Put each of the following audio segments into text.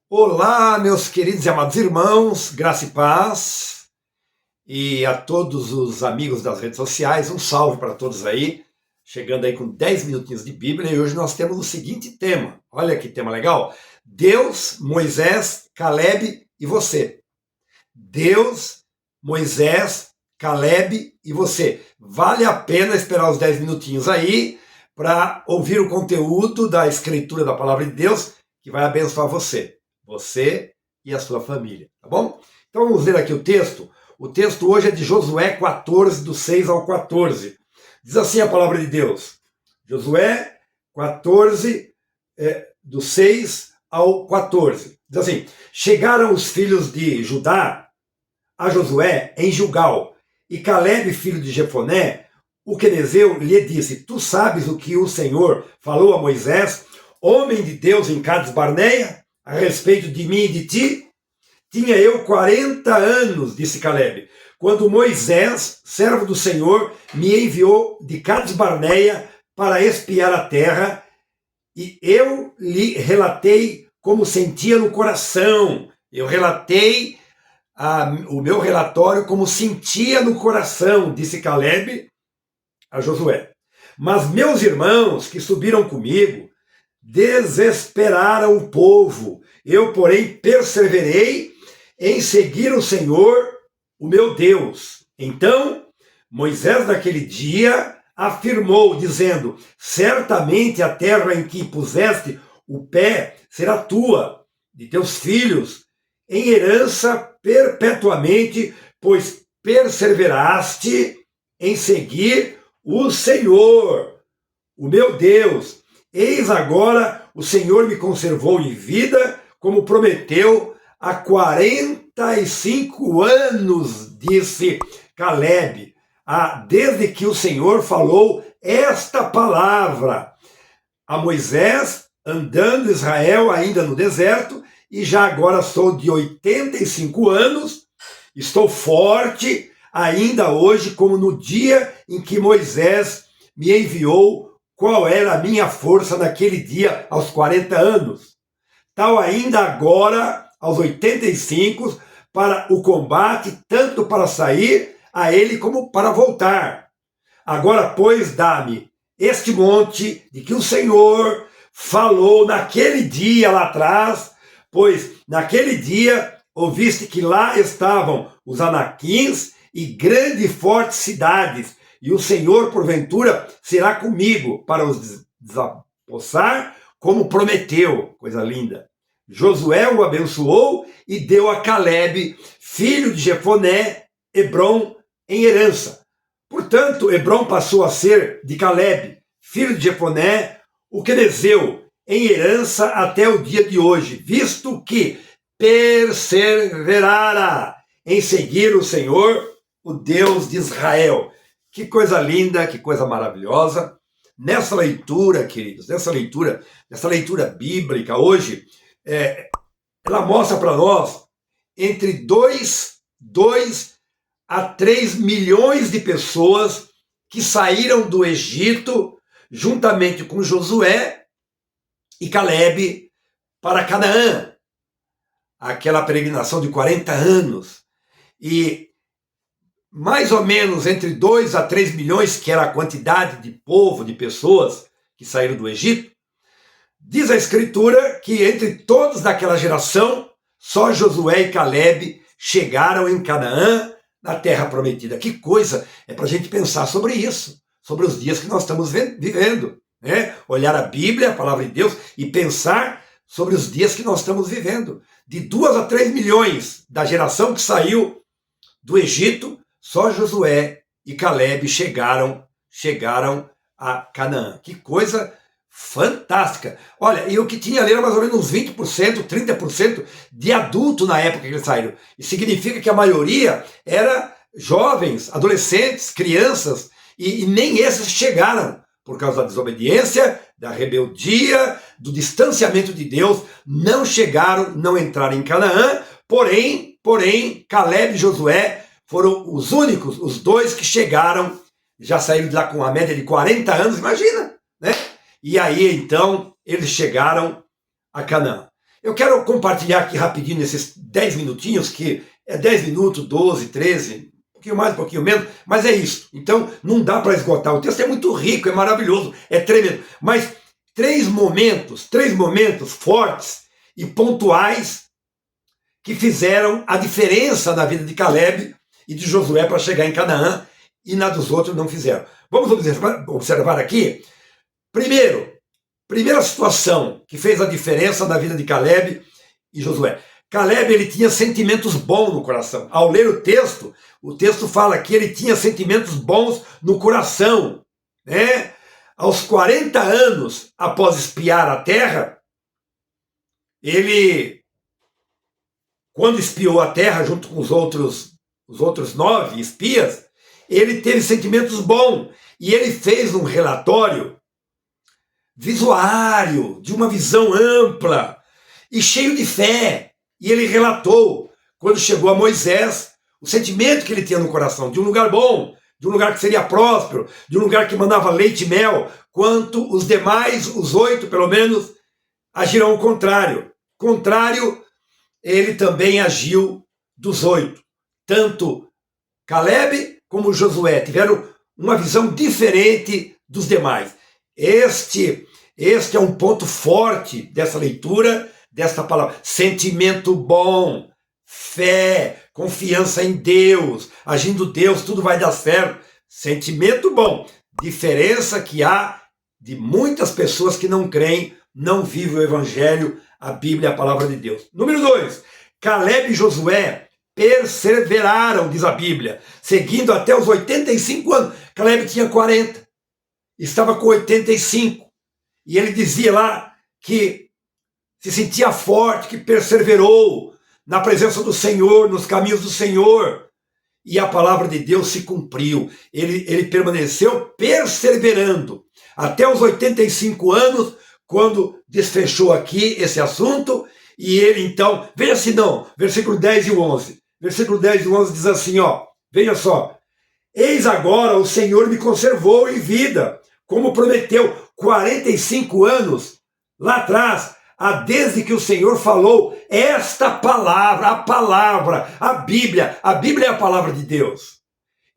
Olá, meus queridos e amados irmãos, graça e paz, e a todos os amigos das redes sociais, um salve para todos aí, chegando aí com 10 minutinhos de Bíblia, e hoje nós temos o seguinte tema, olha que tema legal, Deus, Moisés, Caleb e você. Deus, Moisés, Caleb e você. Vale a pena esperar os 10 minutinhos aí para ouvir o conteúdo da escritura da palavra de Deus, que vai abençoar você e a sua família, tá bom? Então vamos ler aqui o texto. O texto hoje é de Josué 14, do 6 ao 14. Diz assim a palavra de Deus. Josué 14, do 6 ao 14. Diz assim, chegaram os filhos de Judá a Josué em Gilgal, e Caleb, filho de Jefoné, o quenezeu, lhe disse, tu sabes o que o Senhor falou a Moisés, homem de Deus em Cades Barneia, a respeito de mim e de ti? Tinha eu 40 anos, disse Caleb, quando Moisés, servo do Senhor, me enviou de Cades Barneia para espiar a terra, e eu lhe relatei como sentia no coração. Eu relatei o meu relatório como sentia no coração, disse Caleb a Josué. Mas meus irmãos que subiram comigo desesperaram o povo. Eu, porém, perseverei em seguir o Senhor, o meu Deus. Então, Moisés, naquele dia, afirmou, dizendo, certamente a terra em que puseste o pé será tua, de teus filhos, em herança perpetuamente, pois perseveraste em seguir o Senhor, o meu Deus. Eis agora o Senhor me conservou em vida, como prometeu há 45 anos, disse Caleb, desde que o Senhor falou esta palavra a Moisés, andando Israel ainda no deserto, e já agora sou de 85 anos, estou forte ainda hoje, como no dia em que Moisés me enviou. Qual era a minha força naquele dia, aos 40 anos? Tal ainda agora, aos 85, para o combate, tanto para sair a ele como para voltar. Agora, pois, dá-me este monte de que o Senhor falou naquele dia lá atrás, pois naquele dia ouviste que lá estavam os anaquins e grandes e fortes cidades, e o Senhor, porventura, será comigo para os desapossar, como prometeu. Coisa linda. Josué o abençoou e deu a Caleb, filho de Jefoné, Hebrom, em herança. Portanto, Hebrom passou a ser de Caleb, filho de Jefoné, o quenezeu, em herança até o dia de hoje, visto que perseverara em seguir o Senhor, o Deus de Israel. Que coisa linda, que coisa maravilhosa. Nessa leitura, queridos, nessa leitura bíblica hoje, ela mostra para nós entre 2 a 3 milhões de pessoas que saíram do Egito juntamente com Josué e Caleb para Canaã. Aquela peregrinação de 40 anos. E mais ou menos entre 2 a 3 milhões, que era a quantidade de povo, de pessoas que saíram do Egito, diz a Escritura que entre todos daquela geração, só Josué e Caleb chegaram em Canaã, na terra prometida. Que coisa! É para a gente pensar sobre isso, sobre os dias que nós estamos vivendo. Né? Olhar a Bíblia, a palavra de Deus, e pensar sobre os dias que nós estamos vivendo. De 2 a 3 milhões da geração que saiu do Egito, só Josué e Caleb chegaram a Canaã. Que coisa fantástica. Olha, e o que tinha ali era mais ou menos uns 20%, 30% de adulto na época que eles saíram. Isso significa que a maioria era jovens, adolescentes, crianças, e nem esses chegaram por causa da desobediência, da rebeldia, do distanciamento de Deus, não chegaram, não entraram em Canaã, porém, Caleb e Josué foram os únicos, os dois que chegaram, já saíram de lá com uma média de 40 anos, imagina, né? E aí, então, eles chegaram a Canaã. Eu quero compartilhar aqui rapidinho, nesses 10 minutinhos, que é 10 minutos, 12, 13, um pouquinho mais, um pouquinho menos, mas é isso. Então, não dá para esgotar. O texto é muito rico, é maravilhoso, é tremendo. Mas três momentos fortes e pontuais que fizeram a diferença na vida de Caleb e de Josué para chegar em Canaã, e na dos outros não fizeram. Vamos observar aqui. Primeira situação que fez a diferença na vida de Caleb e Josué. Caleb, ele tinha sentimentos bons no coração. Ao ler o texto fala que ele tinha sentimentos bons no coração, né? Aos 40 anos após espiar a terra, ele, quando espiou a terra junto com os outros 9 espias, ele teve sentimentos bons e ele fez um relatório visuário, de uma visão ampla e cheio de fé. E ele relatou, quando chegou a Moisés, o sentimento que ele tinha no coração, de um lugar bom, de um lugar que seria próspero, de um lugar que mandava leite e mel, quanto os demais, os 8 pelo menos, agirão ao contrário. Contrário, ele também agiu dos 8. Tanto Caleb como Josué tiveram uma visão diferente dos demais. Este é um ponto forte dessa leitura, desta palavra. Sentimento bom, fé, confiança em Deus, agindo Deus, tudo vai dar certo. Sentimento bom. Diferença que há de muitas pessoas que não creem, não vivem o Evangelho, a Bíblia, a palavra de Deus. Número 2, Caleb e Josué perseveraram, diz a Bíblia, seguindo até os 85 anos. Caleb tinha 40, estava com 85. E ele dizia lá que se sentia forte, que perseverou na presença do Senhor, nos caminhos do Senhor. E a palavra de Deus se cumpriu. Ele permaneceu perseverando até os 85 anos, quando desfechou aqui esse assunto. E ele então, veja se não, versículo 10 e 11. Versículo 10 e 11 diz assim, veja só. Eis agora o Senhor me conservou em vida, como prometeu, 45 anos lá atrás, desde que o Senhor falou esta palavra, a Bíblia é a palavra de Deus.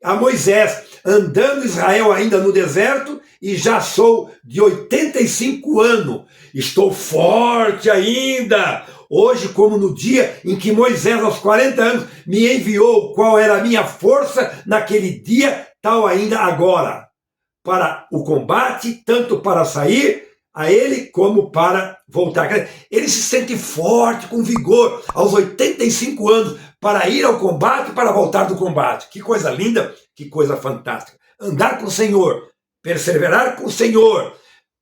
A Moisés, andando Israel ainda no deserto, e já sou de 85 anos, estou forte ainda. Hoje, como no dia em que Moisés, aos 40 anos, me enviou qual era a minha força naquele dia, tal ainda agora, para o combate, tanto para sair a ele como para voltar. Ele se sente forte, com vigor, aos 85 anos, para ir ao combate e para voltar do combate. Que coisa linda, que coisa fantástica. Andar com o Senhor, perseverar com o Senhor,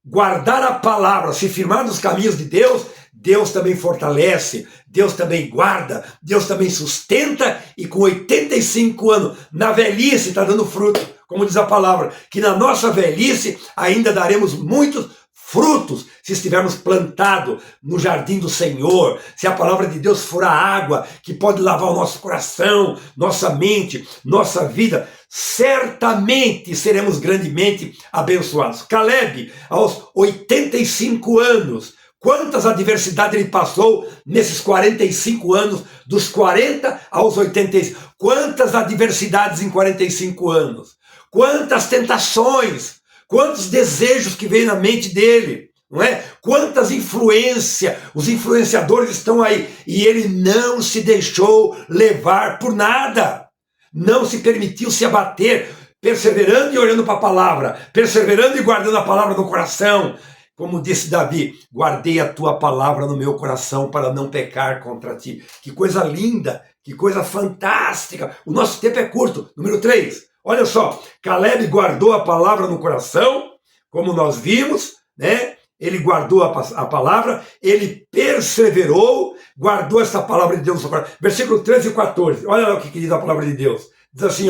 guardar a palavra, se firmar nos caminhos de Deus, Deus também fortalece, Deus também guarda, Deus também sustenta, e com 85 anos, na velhice, está dando fruto, como diz a palavra, que na nossa velhice ainda daremos muitos frutos, se estivermos plantados no jardim do Senhor, se a palavra de Deus for a água que pode lavar o nosso coração, nossa mente, nossa vida, certamente seremos grandemente abençoados. Caleb, aos 85 anos, quantas adversidades ele passou nesses 45 anos, dos 40 aos 85, quantas adversidades em 45 anos, quantas tentações, quantos desejos que veio na mente dele, não é? Quantas influências, os influenciadores estão aí, e ele não se deixou levar por nada, não se permitiu se abater, perseverando e olhando para a palavra, perseverando e guardando a palavra no coração. Como disse Davi, guardei a tua palavra no meu coração para não pecar contra ti. Que coisa linda, que coisa fantástica. O nosso tempo é curto. Número 3, olha só, Caleb guardou a palavra no coração, como nós vimos, né? Ele guardou a palavra, ele perseverou, guardou essa palavra de Deus no seu coração. Versículo 13 e 14, olha lá o que diz a palavra de Deus. Diz assim,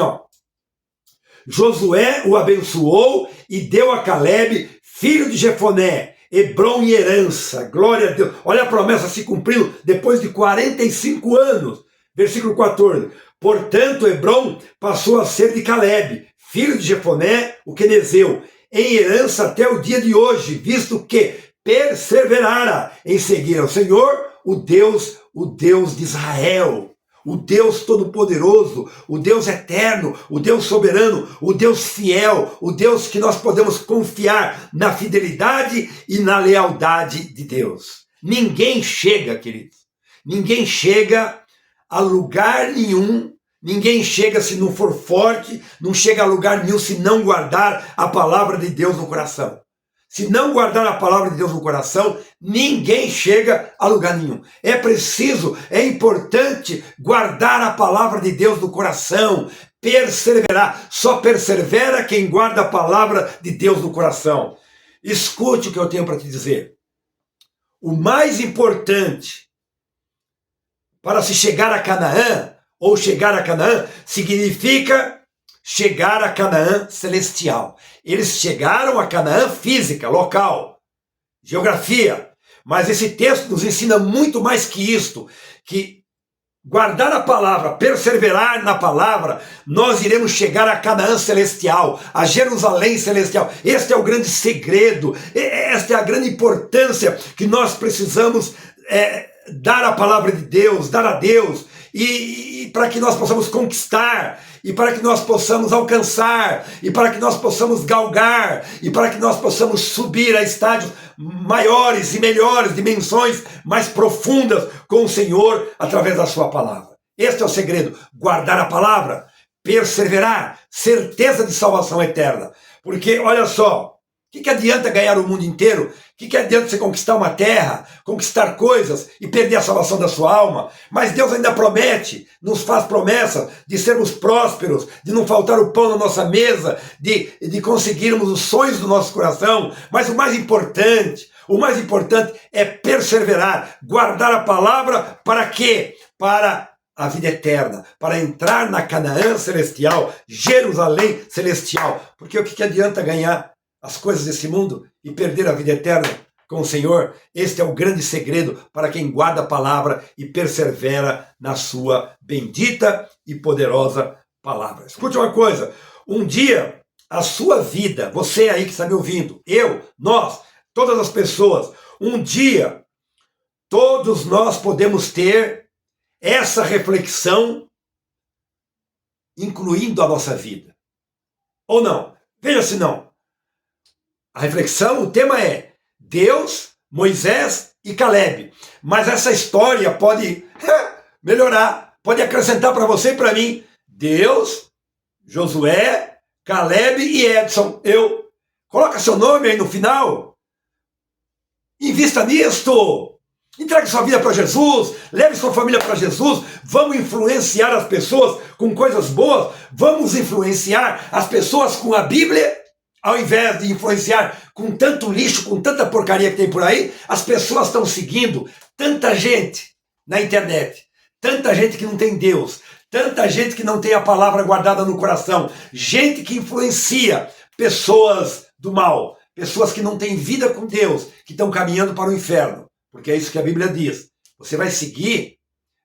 Josué o abençoou e deu a Caleb, filho de Jefoné, Hebrom em herança. Glória a Deus. Olha a promessa se cumprindo depois de 45 anos. Versículo 14. Portanto, Hebrom passou a ser de Caleb, filho de Jefoné, o quenezeu, em herança até o dia de hoje, visto que perseverara em seguir ao Senhor, o Deus de Israel, o Deus Todo-Poderoso, o Deus Eterno, o Deus Soberano, o Deus Fiel, o Deus que nós podemos confiar na fidelidade e na lealdade de Deus. Ninguém chega, queridos, ninguém chega a lugar nenhum, ninguém chega se não for forte, não chega a lugar nenhum se não guardar a palavra de Deus no coração. Se não guardar a palavra de Deus no coração, ninguém chega a lugar nenhum. É preciso, é importante guardar a palavra de Deus no coração, perseverar. Só persevera quem guarda a palavra de Deus no coração. Escute o que eu tenho para te dizer. O mais importante para se chegar a Canaã, ou chegar a Canaã, significa chegar a Canaã celestial. Eles chegaram a Canaã física, local, geografia. Mas esse texto nos ensina muito mais que isto, que guardar a palavra, perseverar na palavra, nós iremos chegar a Canaã celestial, a Jerusalém celestial. Este é o grande segredo, esta é a grande importância que nós precisamos dar à palavra de Deus, dar a Deus, e para que nós possamos conquistar, e para que nós possamos alcançar, e para que nós possamos galgar, e para que nós possamos subir a estádios maiores e melhores, dimensões mais profundas com o Senhor através da sua palavra. Este é o segredo, guardar a palavra, perseverar, certeza de salvação eterna. Porque, olha só, o que adianta ganhar o mundo inteiro? O que adianta você conquistar uma terra, conquistar coisas e perder a salvação da sua alma? Mas Deus ainda promete, nos faz promessa de sermos prósperos, de não faltar o pão na nossa mesa, de conseguirmos os sonhos do nosso coração. Mas o mais importante é perseverar, guardar a palavra para quê? Para a vida eterna, para entrar na Canaã celestial, Jerusalém celestial. Porque o que adianta ganhar as coisas desse mundo e perder a vida eterna com o Senhor? Este é o grande segredo para quem guarda a palavra e persevera na sua bendita e poderosa palavra. Escute uma coisa, um dia a sua vida, você aí que está me ouvindo, eu, nós, todas as pessoas, um dia todos nós podemos ter essa reflexão incluindo a nossa vida. Ou não? Veja se não. A reflexão, o tema é Deus, Moisés e Caleb. Mas essa história pode melhorar, pode acrescentar para você e para mim. Deus, Josué, Caleb e Edson. Coloca seu nome aí no final. Invista nisto. Entregue sua vida para Jesus, leve sua família para Jesus. Vamos influenciar as pessoas com coisas boas. Vamos influenciar as pessoas com a Bíblia. Ao invés de influenciar com tanto lixo, com tanta porcaria que tem por aí, as pessoas estão seguindo tanta gente na internet, tanta gente que não tem Deus, tanta gente que não tem a palavra guardada no coração, gente que influencia pessoas do mal, pessoas que não têm vida com Deus, que estão caminhando para o inferno, porque é isso que a Bíblia diz. Você vai seguir,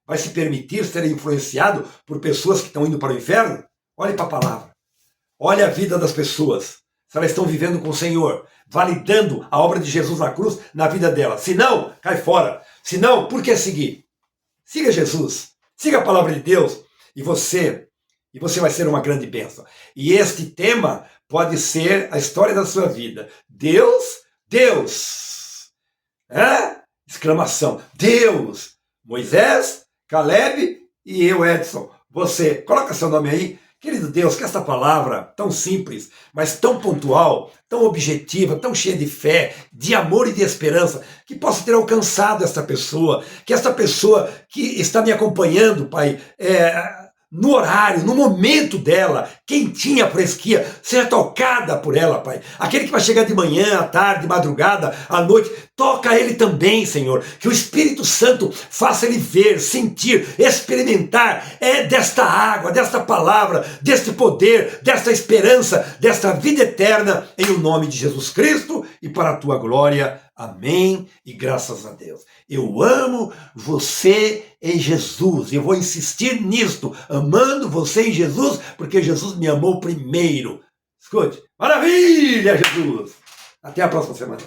vai se permitir ser influenciado por pessoas que estão indo para o inferno? Olhe para a palavra, olhe a vida das pessoas. Se elas estão vivendo com o Senhor, validando a obra de Jesus na cruz na vida dela. Se não, cai fora. Se não, por que seguir? Siga Jesus, siga a palavra de Deus e você vai ser uma grande bênção. E este tema pode ser a história da sua vida. Deus, exclamação, Deus, Moisés, Caleb e eu, Edson. Você, coloca seu nome aí. Querido Deus, que esta palavra tão simples, mas tão pontual, tão objetiva, tão cheia de fé, de amor e de esperança, que possa ter alcançado esta pessoa, que esta pessoa que está me acompanhando, Pai, no horário, no momento dela, quentinha, fresquinha, seja tocada por ela, Pai. Aquele que vai chegar de manhã, à tarde, madrugada, à noite, toca ele também, Senhor. Que o Espírito Santo faça ele ver, sentir, experimentar desta água, desta palavra, deste poder, desta esperança, desta vida eterna, em o nome de Jesus Cristo e para a tua glória. Amém e graças a Deus. Eu amo você em Jesus. Eu vou insistir nisto, amando você em Jesus, porque Jesus me amou primeiro. Escute, maravilha, Jesus! Até a próxima semana.